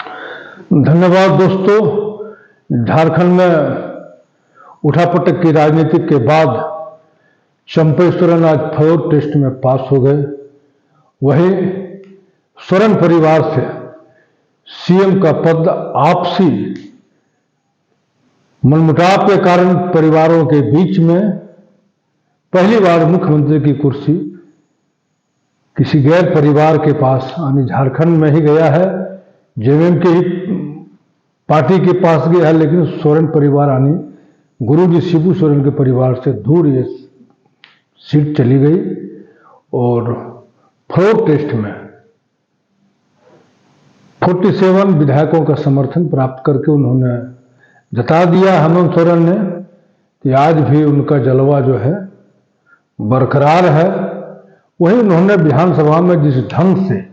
धन्यवाद दोस्तों। झारखंड में उठापटक की राजनीति के बाद चंपई सोरेन आज फ्लोर टेस्ट में पास हो गए। वहीं सोरेन परिवार से सीएम का पद आपसी मनमुटाव के कारण परिवारों के बीच में पहली बार मुख्यमंत्री की कुर्सी किसी गैर परिवार के पास यानी झारखंड में ही गया है। जेएमएम की पार्टी के पास गया है, लेकिन सोरेन परिवार यानी गुरुजी शिबू सोरेन के परिवार से दूर ये सीट चली गई और फ्लोर टेस्ट में 47 विधायकों का समर्थन प्राप्त करके उन्होंने जता दिया हेमंत सोरेन ने कि आज भी उनका जलवा जो है बरकरार है। वहीं उन्होंने विधानसभा में जिस ढंग से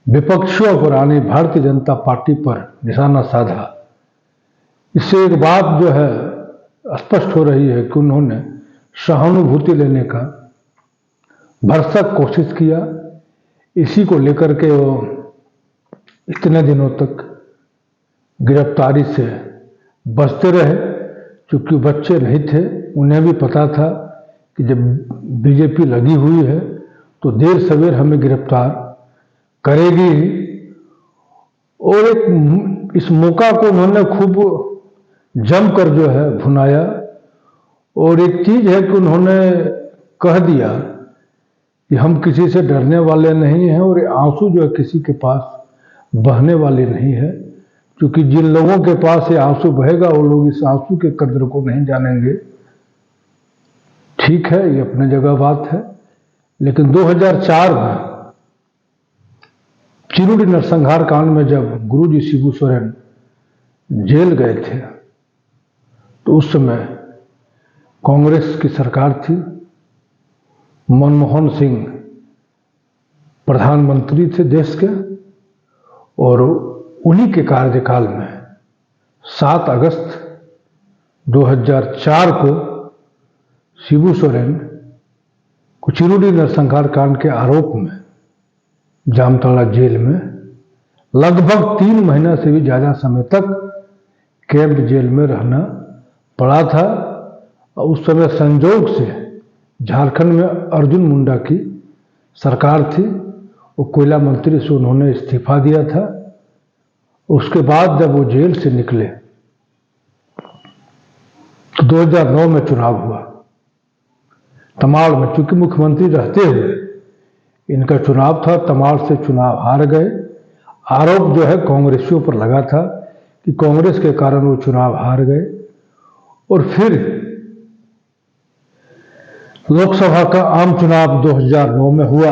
विपक्षियों पर यानी भारतीय जनता पार्टी पर निशाना साधा, इससे एक बात जो है स्पष्ट हो रही है कि उन्होंने सहानुभूति लेने का भरसक कोशिश किया। इसी को लेकर के वो इतने दिनों तक गिरफ्तारी से बचते रहे। चूंकि बच्चे नहीं थे, उन्हें भी पता था कि जब बीजेपी लगी हुई है तो देर सवेर हमें गिरफ्तार करेगी ही। और एक इस मौका को उन्होंने खूब जमकर जो है भुनाया। और एक चीज है कि उन्होंने कह दिया कि हम किसी से डरने वाले नहीं हैं और आंसू जो है किसी के पास बहने वाले नहीं है। क्योंकि जिन लोगों के पास ये आंसू बहेगा वो लोग इस आंसू के कद्र को नहीं जानेंगे। ठीक है, ये अपने जगह बात है, लेकिन 2004 में चिरुडी नरसंहार कांड में जब गुरुजी शिबू सोरेन जेल गए थे तो उस समय कांग्रेस की सरकार थी। मनमोहन सिंह प्रधानमंत्री थे देश के और उन्हीं के कार्यकाल में 7 अगस्त 2004 को शिबू सोरेन को चिरुडी नरसंहार कांड के आरोप में जामताड़ा जेल में लगभग 3 महीना से भी ज्यादा समय तक कैंप जेल में रहना पड़ा था। और उस समय संजोग से झारखंड में अर्जुन मुंडा की सरकार थी और कोयला मंत्री से उन्होंने इस्तीफा दिया था। उसके बाद जब वो जेल से निकले तो 2009 में चुनाव हुआ तमाड़ में। चूंकि मुख्यमंत्री रहते हुए इनका चुनाव था, तमाड़ से चुनाव हार गए। आरोप जो है कांग्रेसियों पर लगा था कि कांग्रेस के कारण वो चुनाव हार गए। और फिर लोकसभा का आम चुनाव 2009 में हुआ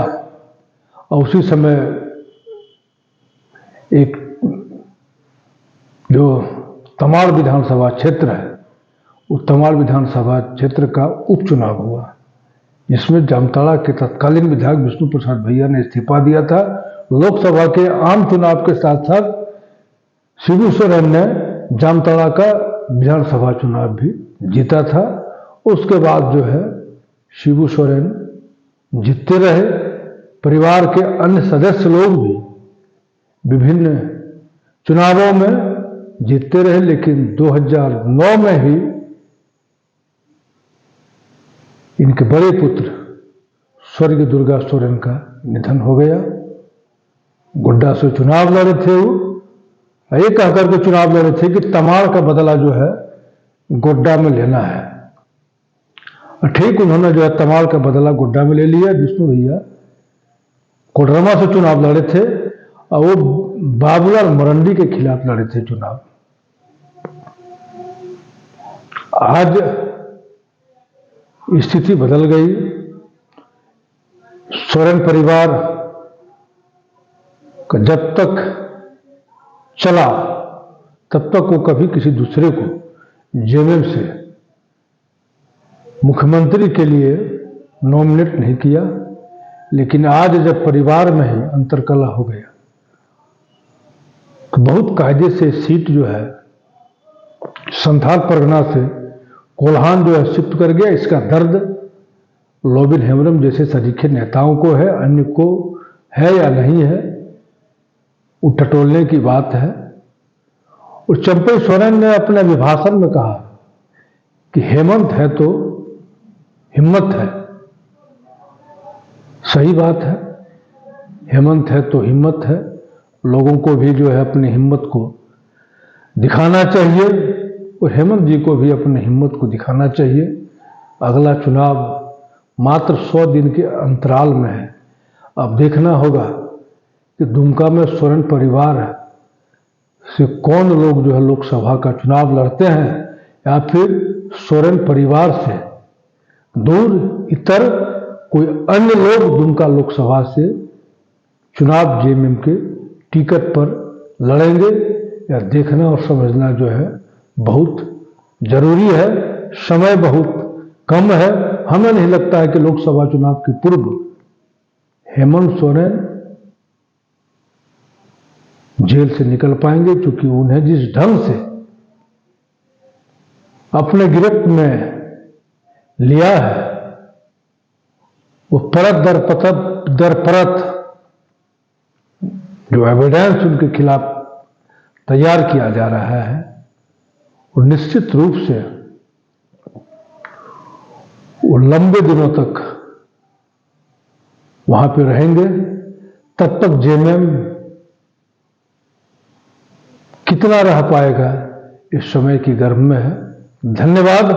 और उसी समय एक जो तमाड़ विधानसभा क्षेत्र है, उस तमाड़ विधानसभा क्षेत्र का उपचुनाव हुआ, जिसमें जामताड़ा के तत्कालीन विधायक विष्णु प्रसाद भैया ने इस्तीफा दिया था। लोकसभा के आम चुनाव के साथ साथ शिबू सोरेन ने जामताड़ा का विधानसभा चुनाव भी जीता था। उसके बाद जो है शिबू सोरेन जीतते रहे। परिवार के अन्य सदस्य लोग भी विभिन्न चुनावों में जीतते रहे, लेकिन 2009 में ही इनके बड़े पुत्र स्वर्गीय दुर्गा सोरेन का निधन हो गया। गोड्डा से चुनाव लड़े थे वो, ये कह करके चुनाव लड़े थे कि तमाड़ का बदला जो है गोड्डा में लेना है। और ठीक उन्होंने जो है तमाड़ का बदला गोड्डा में ले लिया। विष्णु भैया कोडरमा से चुनाव लड़े थे और वो बाबूलाल मरंडी के खिलाफ लड़े थे चुनाव। आज स्थिति बदल गई। सोरेन परिवार का जब तक चला तब तक वो कभी किसी दूसरे को जेएमएम से मुख्यमंत्री के लिए नॉमिनेट नहीं किया। लेकिन आज जब परिवार में ही अंतरकलह हो गया तो बहुत कायदे से सीट जो है संथाल परगना से कोल्हान जो है शिफ्ट कर गया। इसका दर्द लोबिन हेम्ब्रम जैसे सरीखे नेताओं को है, अन्य को है या नहीं है, टटोलने की बात है। और चंपई सोरेन ने अपने अभिभाषण में कहा कि हेमंत है तो हिम्मत है। सही बात है, हेमंत है तो हिम्मत है। लोगों को भी जो है अपनी हिम्मत को दिखाना चाहिए और हेमंत जी को भी अपनी हिम्मत को दिखाना चाहिए। अगला चुनाव मात्र 100 दिन के अंतराल में है। अब देखना होगा कि दुमका में सोरेन परिवार से कौन लोग जो है लोकसभा का चुनाव लड़ते हैं या फिर सोरेन परिवार से दूर इतर कोई अन्य लोग दुमका लोकसभा से चुनाव जेएमएम के टिकट पर लड़ेंगे। या देखना और समझना जो है बहुत जरूरी है। समय बहुत कम है। हमें नहीं लगता है कि लोकसभा चुनाव के पूर्व हेमंत सोरेन जेल से निकल पाएंगे, क्योंकि उन्हें जिस ढंग से अपने गिरफ्त में लिया है वो परत दर परत जो एविडेंस उनके खिलाफ तैयार किया जा रहा है और निश्चित रूप से वो लंबे दिनों तक वहां पे रहेंगे। तब तक जेएमएम कितना रह पाएगा इस समय की गर्भ में है। धन्यवाद।